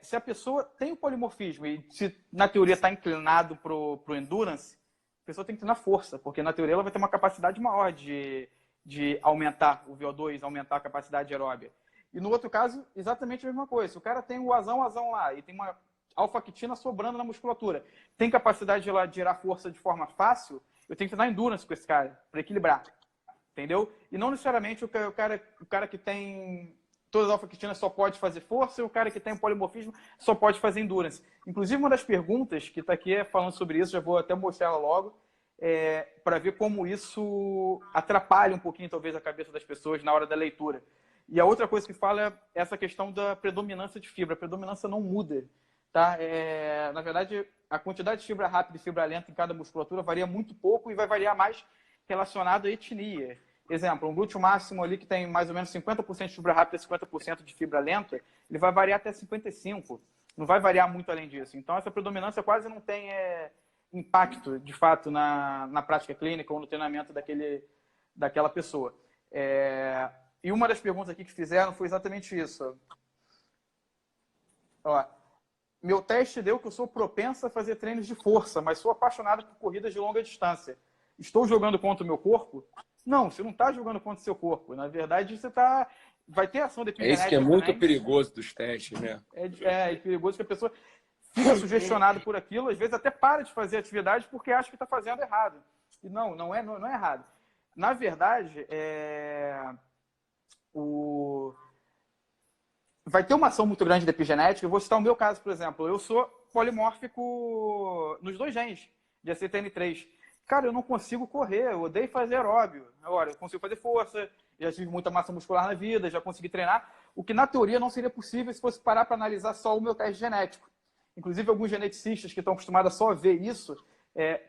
S2: Se a pessoa tem o polimorfismo e se, na teoria, está inclinado para o endurance, a pessoa tem que treinar força, porque na teoria ela vai ter uma capacidade maior de aumentar o VO2, aumentar a capacidade aeróbia. E no outro caso, exatamente a mesma coisa. Se o cara tem o azão lá e tem uma alfa-actina sobrando na musculatura, tem capacidade de gerar força de forma fácil, eu tenho que treinar endurance com esse cara, para equilibrar. Entendeu? E não necessariamente o cara que tem todas as alfa-actinas só pode fazer força e o cara que tem o polimorfismo só pode fazer endurance. Inclusive, uma das perguntas que está aqui falando sobre isso, já vou até mostrar ela logo, para ver como isso atrapalha um pouquinho, talvez, a cabeça das pessoas na hora da leitura. E a outra coisa que fala é essa questão da predominância de fibra. A predominância não muda. Tá? Na verdade, a quantidade de fibra rápida e fibra lenta em cada musculatura varia muito pouco e vai variar mais relacionado à etnia. Exemplo, um glúteo máximo ali que tem mais ou menos 50% de fibra rápida e 50% de fibra lenta, ele vai variar até 55%. Não vai variar muito além disso. Então, essa predominância quase não tem impacto, de fato, na prática clínica ou no treinamento daquela pessoa. E uma das perguntas aqui que fizeram foi exatamente isso. Ó, meu teste deu que eu sou propensa a fazer treinos de força, mas sou apaixonada por corridas de longa distância. Estou jogando contra o meu corpo? Não, você não está jogando contra o seu corpo. Na verdade, você vai ter ação de epigenética.
S1: É isso que é muito perigoso dos testes, né?
S2: É perigoso que a pessoa fica sugestionado por aquilo, às vezes até para de fazer atividade porque acha que está fazendo errado. E não é errado. Na verdade, vai ter uma ação muito grande da epigenética. Eu vou citar o meu caso, por exemplo. Eu sou polimórfico nos 2 genes de ACTN3. Cara, eu não consigo correr, eu odeio fazer aeróbio. Agora, eu consigo fazer força, já tive muita massa muscular na vida, já consegui treinar. O que, na teoria, não seria possível se fosse parar para analisar só o meu teste genético. Inclusive, alguns geneticistas que estão acostumados a só ver isso,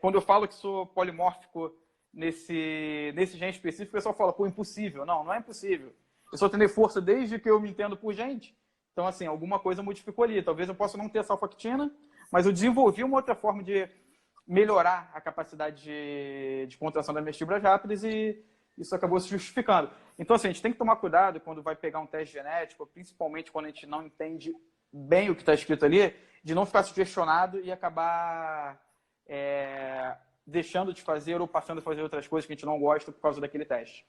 S2: quando eu falo que sou polimórfico nesse gene específico, o pessoal fala, pô, impossível. Não é impossível. Eu só treinei força desde que eu me entendo por gente. Então, assim, alguma coisa modificou ali. Talvez eu possa não ter essa alfa-actina, mas eu desenvolvi uma outra forma de melhorar a capacidade de contração das minhas fibras rápidas e isso acabou se justificando. Então, assim, a gente tem que tomar cuidado quando vai pegar um teste genético, principalmente quando a gente não entende bem o que está escrito ali, de não ficar sugestionado e acabar deixando de fazer ou passando a fazer outras coisas que a gente não gosta por causa daquele teste.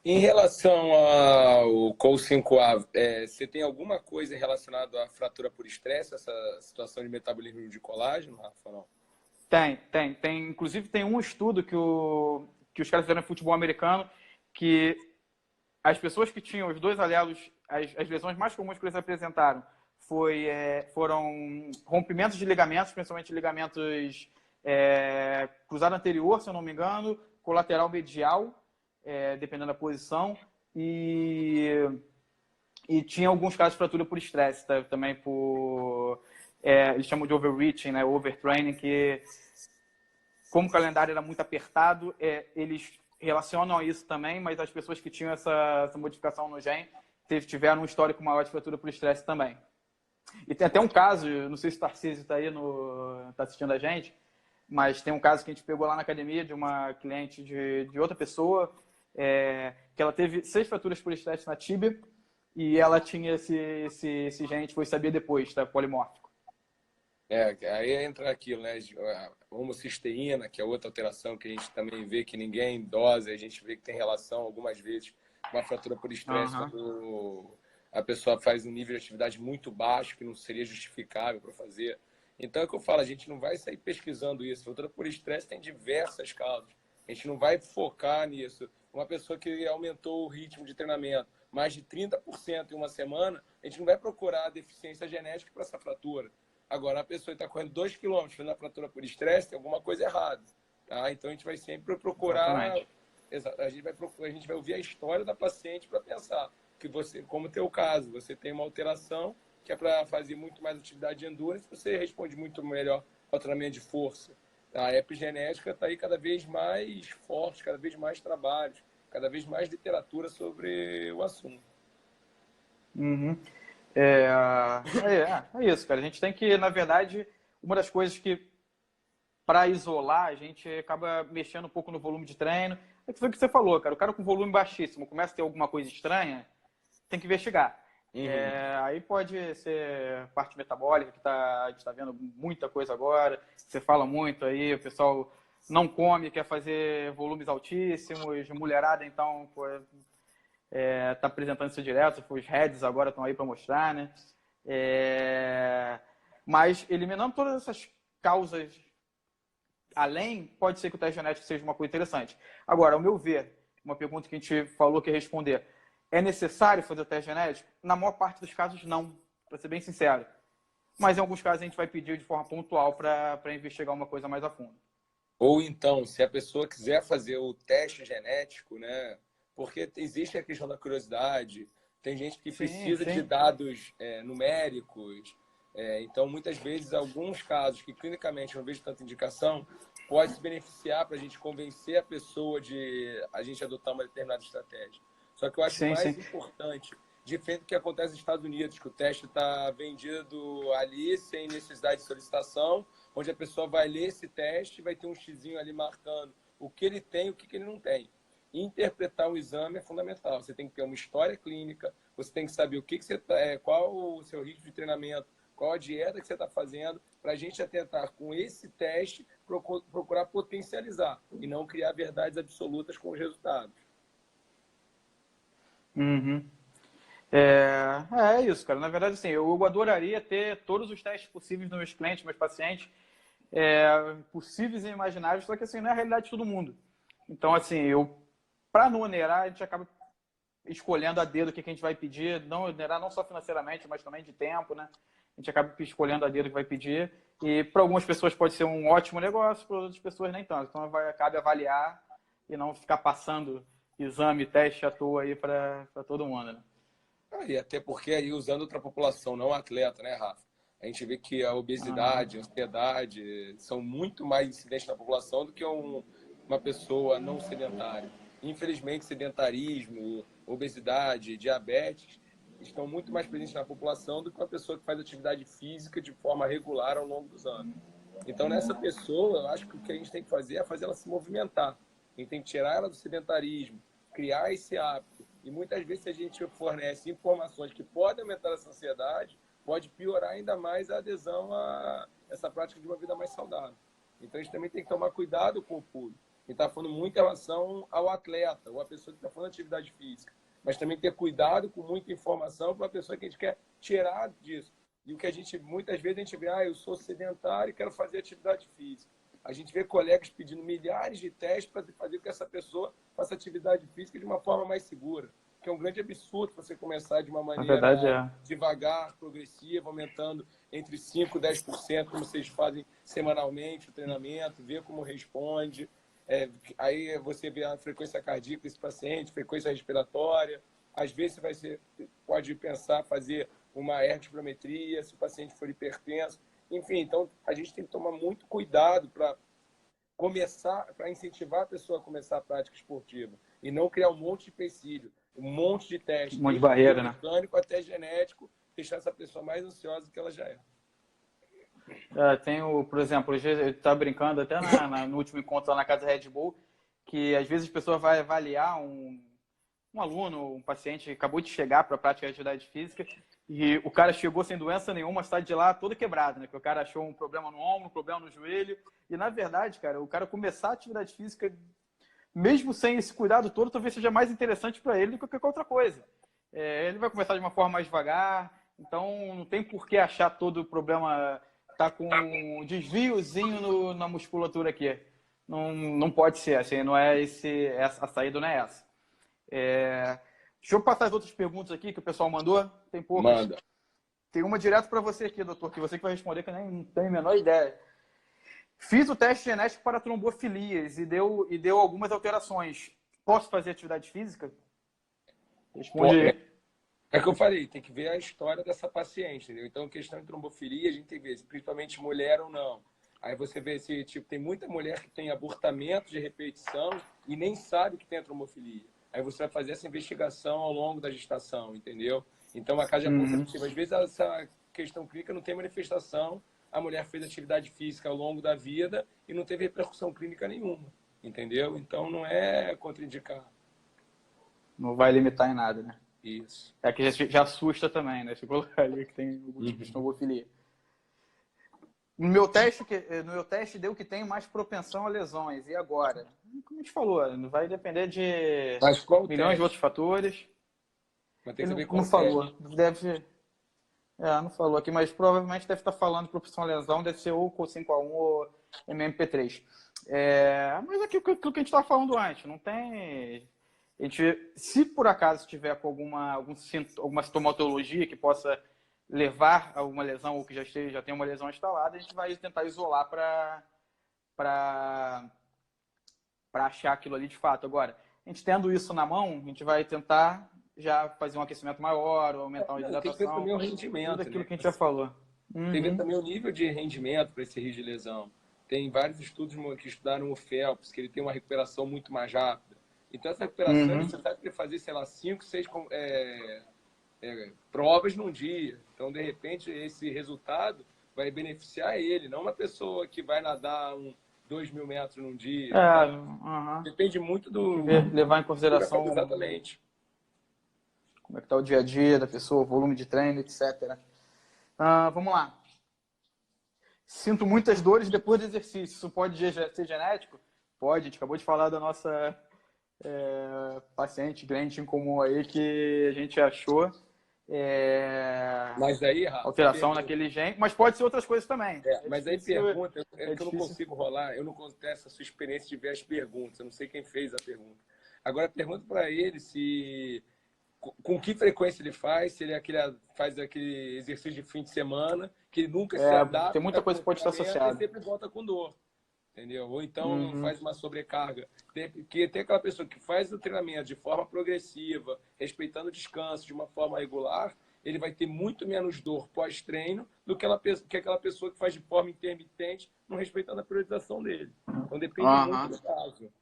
S1: Em relação ao COL5A, você tem alguma coisa relacionada à fratura por estresse, essa situação de metabolismo de colágeno, Rafa? Não?
S2: Tem. Inclusive, tem um estudo que os caras fizeram no futebol americano, que as pessoas que tinham os 2 alelos, as lesões mais comuns que eles apresentaram foram rompimentos de ligamentos, principalmente ligamentos cruzado anterior, se eu não me engano, colateral medial, dependendo da posição, e tinha alguns casos de fratura por estresse, tá? Também por... eles chamam de overreaching, né? Overtraining, que como o calendário era muito apertado, eles relacionam a isso também, mas as pessoas que tinham essa modificação no gene tiveram um histórico maior de fratura por estresse também. E tem até um caso, não sei se o Tarcísio está aí, tá assistindo a gente, mas tem um caso que a gente pegou lá na academia de uma cliente de outra pessoa, que ela teve 6 fraturas por estresse na tíbia e ela tinha esse gene, a gente foi saber depois, tá? Polimórfico.
S1: Aí entra aquilo, né? A homocisteína, que é outra alteração que a gente também vê que ninguém dosa, a gente vê que tem relação algumas vezes com uma fratura por estresse, quando a pessoa faz um nível de atividade muito baixo, que não seria justificável para fazer. Então é o que eu falo, a gente não vai sair pesquisando isso. Fratura por estresse tem diversas causas. A gente não vai focar nisso. Uma pessoa que aumentou o ritmo de treinamento mais de 30% em uma semana, a gente não vai procurar deficiência genética para essa fratura. Agora, a pessoa está correndo 2 km fazendo a fratura por estresse, tem alguma coisa errada. Tá? Então, a gente vai sempre procurar... A gente vai ouvir a história da paciente para pensar que você, como o teu caso, você tem uma alteração que é para fazer muito mais atividade de endurance, você responde muito melhor ao treinamento de força. A epigenética está aí cada vez mais forte, cada vez mais trabalhos, cada vez mais literatura sobre o assunto.
S2: Uhum. É isso, cara. A gente tem que, na verdade, uma das coisas que, para isolar, a gente acaba mexendo um pouco no volume de treino. É que foi o que você falou, cara. O cara com volume baixíssimo começa a ter alguma coisa estranha, tem que investigar. Aí pode ser parte metabólica, que a gente está vendo muita coisa agora. Você fala muito aí, o pessoal não come, quer fazer volumes altíssimos, mulherada, então, tá apresentando isso direto, os heads agora estão aí para mostrar, né? Mas eliminando todas essas causas além, pode ser que o teste genético seja uma coisa interessante. Agora, ao meu ver, uma pergunta que a gente falou que ia responder, é necessário fazer o teste genético? Na maior parte dos casos, não, para ser bem sincero. Mas em alguns casos a gente vai pedir de forma pontual para investigar uma coisa mais a fundo.
S1: Ou então, se a pessoa quiser fazer o teste genético, né? Porque existe a questão da curiosidade, tem gente que precisa de dados numéricos. Então, muitas vezes, alguns casos que clinicamente eu não vejo tanta indicação, pode se beneficiar para a gente convencer a pessoa de a gente adotar uma determinada estratégia. Só que eu acho mais importante, diferente do que acontece nos Estados Unidos, que o teste está vendido ali sem necessidade de solicitação, onde a pessoa vai ler esse teste e vai ter um xizinho ali marcando o que ele tem e o que ele não tem. Interpretar o exame é fundamental. Você tem que ter uma história clínica, você tem que saber o que você qual o seu ritmo de treinamento, qual a dieta que você está fazendo, para a gente tentar, com esse teste, procurar potencializar e não criar verdades absolutas com os resultados.
S2: Uhum. É isso, cara. Na verdade, assim, eu adoraria ter todos os testes possíveis nos meus clientes, meus pacientes, possíveis e imagináveis, só que assim, não é a realidade de todo mundo. Então, assim, para não onerar, a gente acaba escolhendo a dedo o que a gente vai pedir, não onerar não só financeiramente, mas também de tempo, né? A gente acaba escolhendo a dedo o que vai pedir, e para algumas pessoas pode ser um ótimo negócio, para outras pessoas nem tanto. Então, cabe avaliar e não ficar passando exame, teste à toa aí para todo mundo, né?
S1: E até porque aí usando outra população, não atleta, né, Rafa? A gente vê que a obesidade, a ansiedade são muito mais incidentes na população do que uma pessoa não sedentária. Infelizmente, sedentarismo, obesidade, diabetes estão muito mais presentes na população do que uma pessoa que faz atividade física de forma regular ao longo dos anos. Então, nessa pessoa, eu acho que o que a gente tem que fazer é fazer ela se movimentar. A gente tem que tirar ela do sedentarismo, criar esse hábito. E muitas vezes, se a gente fornece informações que podem aumentar essa ansiedade, pode piorar ainda mais a adesão a essa prática de uma vida mais saudável. Então, a gente também tem que tomar cuidado com o público. A gente está falando muito em relação ao atleta, ou a pessoa que está falando atividade física. Mas também ter cuidado com muita informação para a pessoa que a gente quer tirar disso. E o que a gente, muitas vezes, a gente vê, eu sou sedentário e quero fazer atividade física. A gente vê colegas pedindo milhares de testes para fazer com que essa pessoa faça atividade física de uma forma mais segura. Que é um grande absurdo você começar de uma maneira devagar, progressiva, aumentando entre 5% e 10%, como vocês fazem semanalmente o treinamento, ver como responde. Aí você vê a frequência cardíaca desse paciente, frequência respiratória. Às vezes você pode pensar fazer uma ergometria, se o paciente for hipertenso. Enfim, então a gente tem que tomar muito cuidado para incentivar a pessoa a começar a prática esportiva e não criar um monte de empecilho, um monte de teste,
S2: um monte de barreira, né?
S1: Mecânico até genético, deixar essa pessoa mais ansiosa do que ela já é.
S2: Tem por exemplo, a gente está brincando até no último encontro lá na Casa Red Bull, que às vezes a pessoa vai avaliar um aluno, um paciente que acabou de chegar para a prática de atividade física e o cara chegou sem doença nenhuma, está de lá todo quebrado, né? Que o cara achou um problema no ombro, um problema no joelho. E na verdade, cara, o cara começar a atividade física, mesmo sem esse cuidado todo, talvez seja mais interessante para ele do que qualquer outra coisa. Ele vai começar de uma forma mais devagar, então não tem por que achar todo o problema tá com um desviozinho na musculatura aqui. Não pode ser, assim, não é a saída não é essa. Deixa eu passar as outras perguntas aqui que o pessoal mandou. Tem poucas.
S1: Manda.
S2: Tem uma direto para você aqui, doutor, que você que vai responder, que eu nem tenho a menor ideia. Fiz o teste genético para trombofilias e deu algumas alterações. Posso fazer atividade física? Responde.
S1: É que eu falei, tem que ver a história dessa paciente, entendeu? Então, questão de trombofilia, a gente tem que ver, principalmente mulher ou não. Aí você vê se, tem muita mulher que tem abortamento de repetição e nem sabe que tem a trombofilia. Aí você vai fazer essa investigação ao longo da gestação, entendeu? Então, a casa conceptiva, às vezes essa questão clínica não tem manifestação, a mulher fez atividade física ao longo da vida e não teve repercussão clínica nenhuma, entendeu? Então, não é contraindicar.
S2: Não vai limitar em nada, né?
S1: Isso.
S2: Que já assusta também, né? Se colocar ali que tem algum tipo de trombofilia. No meu teste deu que tem mais propensão a lesões. E agora? Como a gente falou, vai depender de milhões de outros fatores.
S1: Mas tem que saber
S2: qual não falou. Deve... não falou aqui, mas provavelmente deve estar falando propensão a lesão, deve ser ou COL5A1 ou MMP3. Mas aqui o que a gente estava falando antes, não tem... se por acaso tiver com alguma sintomatologia que possa levar a uma lesão ou que já tem uma lesão instalada, a gente vai tentar isolar para achar aquilo ali de fato. Agora, a gente tendo isso na mão, a gente vai tentar já fazer um aquecimento maior, ou aumentar a hidratação.
S1: Tem que ver também o rendimento.
S2: Tudo aquilo que a gente já falou.
S1: Tem que ver também o nível de rendimento para esse risco de lesão. Tem vários estudos que estudaram o Phelps, que ele tem uma recuperação muito mais rápida. Então, essa recuperação é necessário para fazer, 5, 6 provas num dia. Então, de repente, esse resultado vai beneficiar ele, não uma pessoa que vai nadar 2.000 metros num dia. Depende muito do...
S2: Levar em consideração...
S1: Exatamente.
S2: Como é que está o dia a dia da pessoa, o volume de treino, etc. Vamos lá. Sinto muitas dores depois do exercício. Isso pode ser genético? Pode. A gente acabou de falar da nossa paciente, cliente em comum aí, que a gente achou
S1: Mas aí, Rafa,
S2: alteração naquele gene, mas pode ser outras coisas também.
S1: Mas aí pergunta, que eu não consigo rolar, eu não contesto a sua experiência de ver as perguntas, eu não sei quem fez a pergunta. Agora, pergunta para ele se com que frequência ele faz, se ele faz aquele exercício de fim de semana, que ele nunca se adapta.
S2: Tem muita coisa que pode estar associada.
S1: E sempre volta com dor. Entendeu? Ou então
S2: Uhum.
S1: faz uma sobrecarga. Tem aquela pessoa que faz o treinamento de forma progressiva, respeitando o descanso de uma forma regular, ele vai ter muito menos dor pós-treino do que aquela pessoa que faz de forma intermitente, não respeitando a priorização dele. Então depende muito do caso.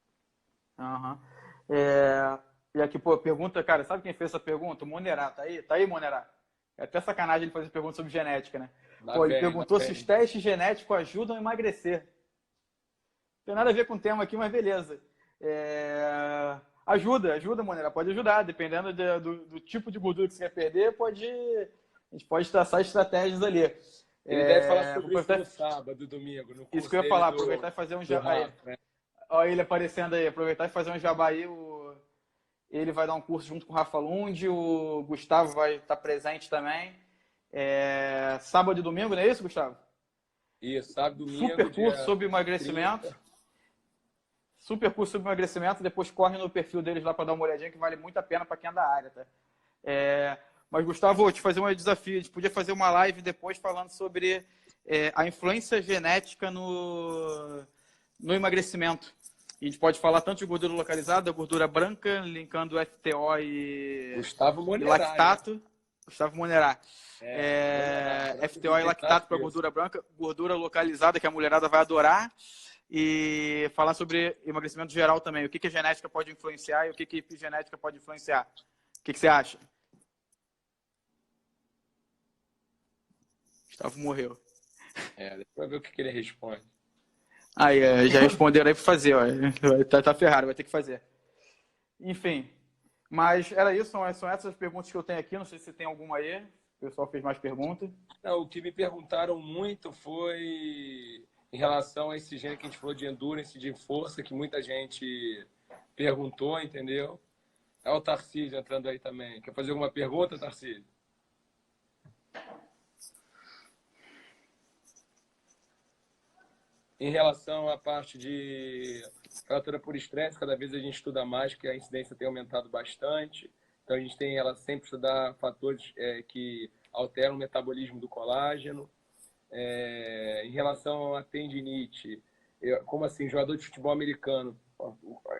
S2: E aqui, pô, pergunta, cara, sabe quem fez essa pergunta? O Monerá, tá aí? Tá aí, Monerá? É até sacanagem ele fazer pergunta sobre genética, né? Pô, ele perguntou se os testes genéticos ajudam a emagrecer. Não tem nada a ver com o tema aqui, mas beleza. Ajuda, Monerá, pode ajudar. Dependendo do tipo de gordura que você quer perder, a gente pode traçar estratégias ali.
S1: Ele deve falar sobre isso no sábado, domingo. No
S2: isso que eu ia falar, aproveitar e fazer um jabá. Olha ele aparecendo aí, aproveitar e fazer um jabá aí. Ele vai dar um curso junto com o Rafa Lund, o Gustavo vai estar presente também. Sábado e domingo, não é isso, Gustavo?
S1: Isso, sábado e domingo.
S2: Super curso sobre emagrecimento. 30. Super curso sobre emagrecimento. Depois corre no perfil deles lá para dar uma olhadinha, que vale muito a pena para quem é da área, tá? Mas, Gustavo, vou te fazer um desafio. A gente podia fazer uma live depois falando sobre a influência genética no emagrecimento. A gente pode falar tanto de gordura localizada, gordura branca, linkando FTO e lactato. Gustavo Monerá. FTO e lactato para gordura branca, gordura localizada, que a mulherada vai adorar. E falar sobre emagrecimento geral também. O que a genética pode influenciar e o que a epigenética pode influenciar. O que você acha? Gustavo morreu.
S1: Depois ver o que ele responde.
S2: Aí, já responderam aí para fazer. Ó. Tá ferrado, vai ter que fazer. Enfim. Mas era isso, são essas as perguntas que eu tenho aqui. Não sei se tem alguma aí. O pessoal fez mais perguntas.
S1: Não, o que me perguntaram muito foi em relação a esse gênero que a gente falou de endurance, de força, que muita gente perguntou, entendeu? O Tarcísio entrando aí também. Quer fazer alguma pergunta, Tarcísio? Em relação à parte de fratura por estresse, cada vez a gente estuda mais, porque a incidência tem aumentado bastante. Então, a gente tem ela sempre estudar fatores que alteram o metabolismo do colágeno. Em relação à tendinite, como assim, jogador de futebol americano,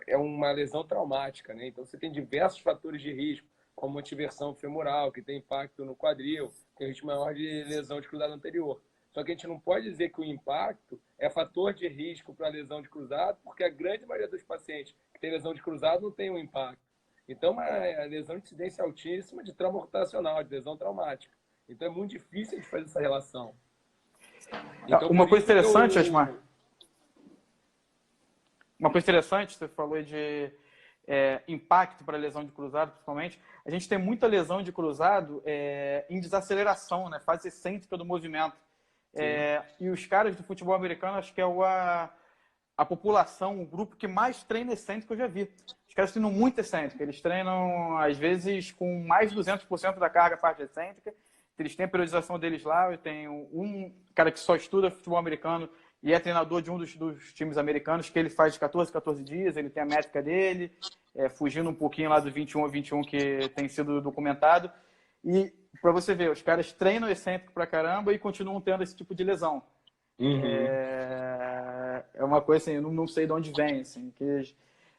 S1: é uma lesão traumática, né? Então, você tem diversos fatores de risco, como antiversão femoral, que tem impacto no quadril, tem risco maior de lesão de cruzado anterior. Só que a gente não pode dizer que o impacto é fator de risco para lesão de cruzado, porque a grande maioria dos pacientes que tem lesão de cruzado não tem um impacto. Então, uma lesão de incidência altíssima de trauma rotacional, de lesão traumática. Então, é muito difícil de fazer essa relação.
S2: Então, uma coisa interessante, Asmar. Uma coisa interessante, você falou de impacto para lesão de cruzado, principalmente. A gente tem muita lesão de cruzado em desaceleração, né? Fase excêntrica do movimento. E os caras do futebol americano, acho que é a população, o grupo que mais treina excêntrico que eu já vi. Os caras treinam muito excêntrico. Eles treinam, às vezes, com mais de 200% da carga parte excêntrica. Eles têm a periodização deles lá. Eu tenho um cara que só estuda futebol americano e é treinador de um dos times americanos, que ele faz de 14 dias. Ele tem a métrica dele, fugindo um pouquinho lá do 21 a 21 que tem sido documentado. E para você ver, os caras treinam excêntrico pra caramba e continuam tendo esse tipo de lesão.
S1: Uhum.
S2: É uma coisa assim, eu não sei de onde vem, assim, que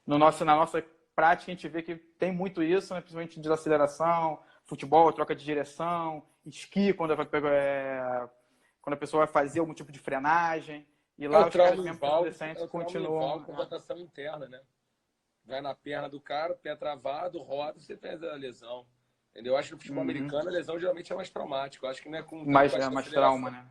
S2: na nossa prática a gente vê que tem muito isso, né, principalmente desaceleração, futebol, troca de direção, esqui, quando a pessoa vai fazer algum tipo de frenagem, e lá os caras mesmo continuam
S1: com rotação interna, né? Vai na perna do cara, pé travado, roda, você fez a lesão. Entendeu? Eu acho que no futebol americano a lesão geralmente é mais traumática. Eu acho que não é com
S2: mais trauma, né?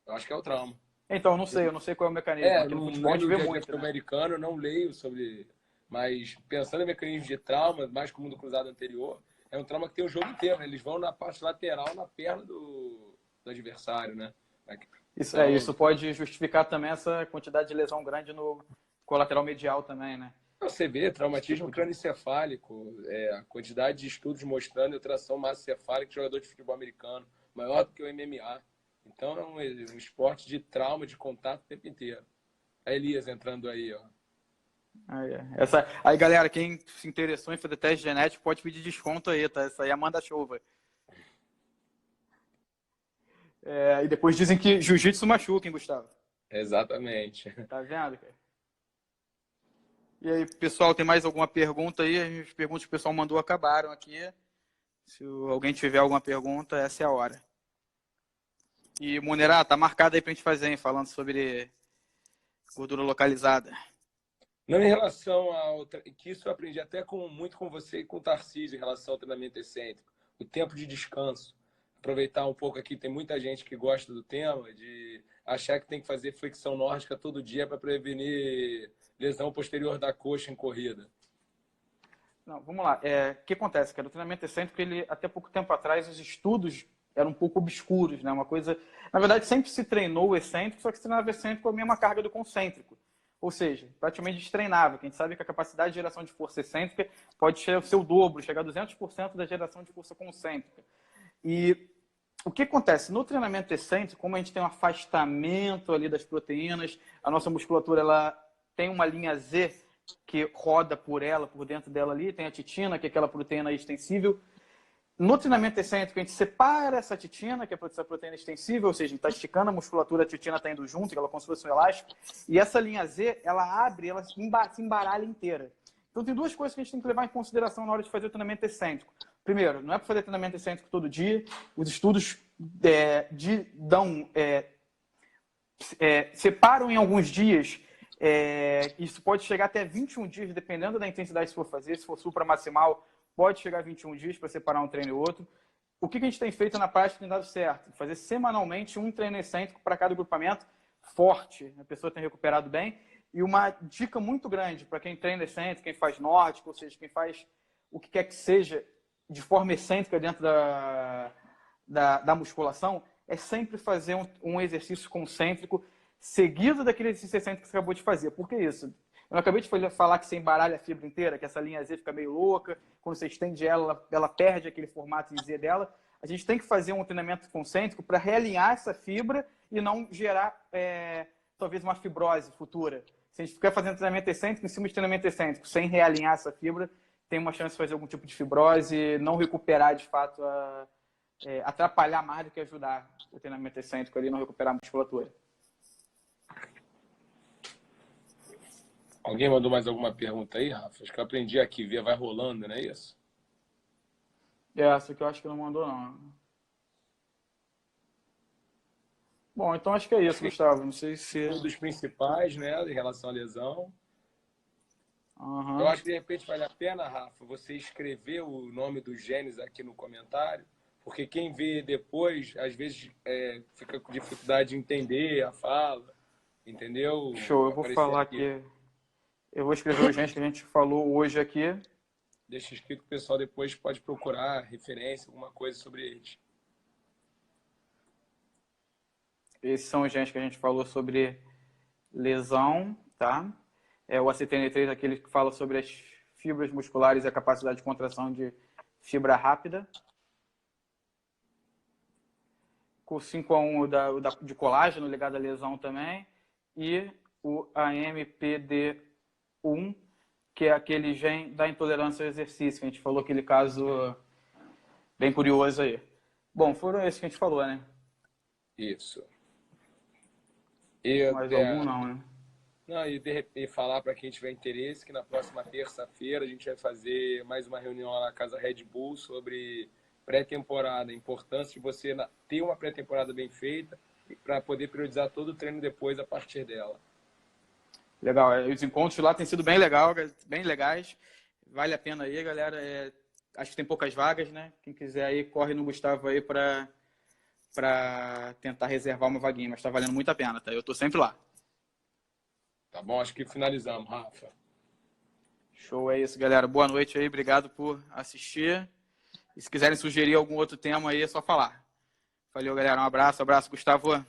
S1: Eu acho que é o trauma.
S2: Então, eu não sei qual é o mecanismo.
S1: No futebol muito, americano, eu não leio sobre... Mas pensando em mecanismo de trauma, mais como do cruzado anterior, é um trauma que tem o jogo inteiro, né? Eles vão na parte lateral, na perna do adversário, né?
S2: Isso pode justificar também essa quantidade de lesão grande no colateral medial também, né?
S1: Você vê, traumatismo crânioencefálico, a quantidade de estudos mostrando tração massoencefálica de jogador de futebol americano, maior do que o MMA. Então é um esporte de trauma, de contato o tempo inteiro. A Elias entrando aí, ó.
S2: Aí, galera, quem se interessou em fazer teste genético pode pedir desconto aí, tá? Essa aí é a manda-chuva. E depois dizem que jiu-jitsu machuca, hein, Gustavo?
S1: Exatamente.
S2: Tá vendo, cara? E aí, pessoal, tem mais alguma pergunta aí? As perguntas que o pessoal mandou acabaram aqui. Se alguém tiver alguma pergunta, essa é a hora. E, Munerá, tá marcado aí pra gente fazer, hein? Falando sobre gordura localizada.
S1: Não, em relação ao... que isso eu aprendi até muito com você e com o Tarcísio em relação ao treinamento excêntrico. O tempo de descanso. Aproveitar um pouco aqui, tem muita gente que gosta do tema, de achar que tem que fazer flexão nórdica todo dia para prevenir lesão posterior da coxa em corrida.
S2: Não, vamos lá. O que acontece, cara? O treinamento excêntrico, até pouco tempo atrás, os estudos eram um pouco obscuros, né? Uma coisa... Na verdade, sempre se treinou o excêntrico, só que se treinava excêntrico com a mesma carga do concêntrico. Ou seja, praticamente destreinava. A gente sabe que a capacidade de geração de força excêntrica pode ser o seu dobro, chegar a 200% da geração de força concêntrica. E o que acontece? No treinamento excêntrico, como a gente tem um afastamento ali das proteínas, a nossa musculatura ela tem uma linha Z que roda por dentro dela ali, tem a titina, que é aquela proteína extensível. No treinamento excêntrico, a gente separa essa titina, que é essa proteína extensível, ou seja, a gente está esticando a musculatura, a titina está indo junto, ela é como se fosse um elástico, e essa linha Z, ela abre, ela se embaralha inteira. Então, tem duas coisas que a gente tem que levar em consideração na hora de fazer o treinamento excêntrico. Primeiro, não é para fazer treinamento excêntrico todo dia. Os estudos separam em alguns dias. Isso pode chegar até 21 dias, dependendo da intensidade que for fazer. Se for supramaximal, pode chegar a 21 dias para separar um treino e outro. O que a gente tem feito na prática tem dado certo? Fazer semanalmente um treino excêntrico para cada agrupamento forte. A pessoa tem recuperado bem. E uma dica muito grande para quem treina excêntrico, quem faz nórdico, ou seja, quem faz o que quer que seja de forma excêntrica dentro da musculação, é sempre fazer um exercício concêntrico seguido daquele exercício excêntrico que você acabou de fazer. Por que isso? Eu não acabei de falar que você embaralha a fibra inteira, que essa linha Z fica meio louca, quando você estende ela perde aquele formato em Z dela. A gente tem que fazer um treinamento concêntrico para realinhar essa fibra e não gerar, talvez, uma fibrose futura. Se a gente ficar fazendo treinamento excêntrico em cima de treinamento excêntrico, sem realinhar essa fibra, tem uma chance de fazer algum tipo de fibrose, não recuperar, de fato, atrapalhar mais do que ajudar o treinamento excêntrico ali, não recuperar a musculatura.
S1: Alguém mandou mais alguma pergunta aí, Rafa? Acho que eu aprendi aqui, vai rolando, não é isso?
S2: Essa que eu acho que não mandou, não. Bom, então acho que é isso, Gustavo. Não sei se...
S1: Um dos principais, né, em relação à lesão.
S2: Uhum.
S1: Eu acho que, de repente, vale a pena, Rafa, você escrever o nome dos genes aqui no comentário, porque quem vê depois, às vezes, fica com dificuldade de entender a fala, entendeu?
S2: Show, eu vou falar aqui. Eu vou escrever os genes que a gente falou hoje aqui.
S1: Deixa escrito que o pessoal depois pode procurar referência, alguma coisa sobre eles.
S2: Esses são os genes que a gente falou sobre lesão, tá? O ACTN3 é aquele que fala sobre as fibras musculares e a capacidade de contração de fibra rápida. O 5A1 de colágeno ligado à lesão também. E o AMPD1, que é aquele gene da intolerância ao exercício, que a gente falou aquele caso bem curioso aí. Bom, foram esses que a gente falou, né?
S1: Isso.
S2: Mais algum não, né?
S1: Não, e falar para quem tiver interesse que na próxima terça-feira a gente vai fazer mais uma reunião lá na Casa Red Bull sobre pré-temporada, a importância de você ter uma pré-temporada bem feita para poder priorizar todo o treino depois a partir dela.
S2: Legal, os encontros lá têm sido bem legais, vale a pena aí, galera. Acho que tem poucas vagas, né? Quem quiser aí, corre no Gustavo aí para tentar reservar uma vaguinha, mas está valendo muito a pena, tá? Eu tô sempre lá.
S1: Tá bom, acho que finalizamos, Rafa.
S2: Show, é isso, galera. Boa noite aí, obrigado por assistir. E se quiserem sugerir algum outro tema aí, é só falar. Valeu, galera. Um abraço, Gustavo.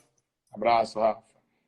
S1: Abraço, Rafa.